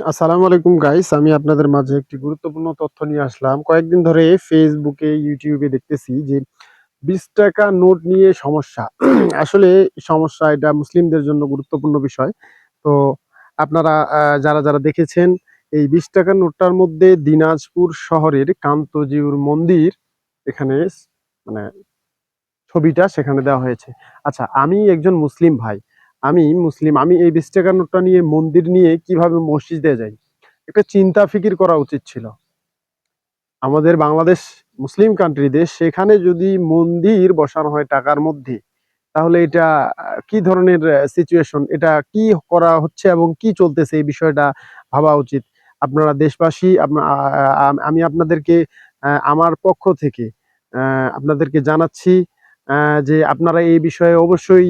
আসসালামু আলাইকুম গাইস, আমি আপনাদের মাঝে একটি গুরুত্বপূর্ণ তথ্য নিয়ে আসলাম। কয়েকদিন ধরে ফেসবুকে, ইউটিউবে দেখতেছি যে 20 টাকা নোট নিয়ে সমস্যা। আসলে সমস্যা এটা মুসলিমদের জন্য গুরুত্বপূর্ণ বিষয়। তো আপনারা যারা দেখেছেন এই 20 টাকার নোটটার মধ্যে দিনাজপুর শহরের কান্তজিউর মন্দির এখানে মানে ছবিটা সেখানে দেওয়া হয়েছে। আচ্ছা, আমি একজন মুসলিম ভাই। আমি মুসলিম। আমি এই 20 টাকার নোটটা নিয়ে মন্দির নিয়ে কিভাবে মসজিদে যাই? একটা চিন্তা ফিকির করা উচিত ছিল। আমাদের বাংলাদেশ মুসলিম কান্ট্রি দেশ, সেখানে যদি মন্দির বসানো হয় টাকার মধ্যে, তাহলে এটা কি ধরনের সিচুয়েশন? এটা কি করা হচ্ছে এবং কি চলতেছে এই বিষয়টা ভাবা উচিত। আপনারা দেশবাসী আমি আপনাদেরকে আমার পক্ষ থেকে আপনাদেরকে জানাচ্ছি যে আপনারা এই বিষয়ে অবশ্যই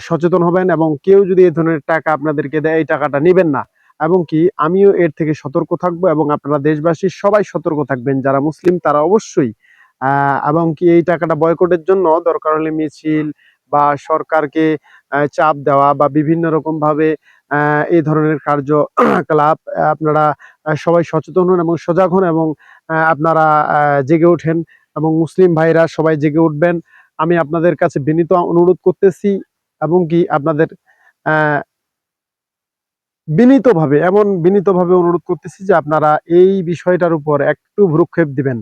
সচেতন হবেন এবং কেউ যদি এই ধরনের টাকা আপনাদেরকে দেয় এই টাকাটা নিবেন না। এবং কি আমিও এর থেকে সতর্ক থাকবো এবং আপনারা দেশবাসী সবাই সতর্ক থাকবেন। যারা মুসলিম তারা অবশ্যই এবং কি এই টাকাটা বয়কটের জন্য দরকার হলে মিছিল বা সরকারকে চাপ দেওয়া বা বিভিন্ন রকম ভাবে এই ধরনের কার্যকলাপ আপনারা সবাই সচেতন হন এবং সজাগ হন এবং আপনারা জেগে ওঠেন এবং মুসলিম ভাইরা সবাই জেগে উঠবেন। আমি আপনাদের কাছে বিনীত অনুরোধ করতেছি এবং কি আপনাদের আহ বিনীতভাবে অনুরোধ করতেছি যে আপনারা এই বিষয়টার উপর একটু ভ্রুক্ষেপ দিবেন।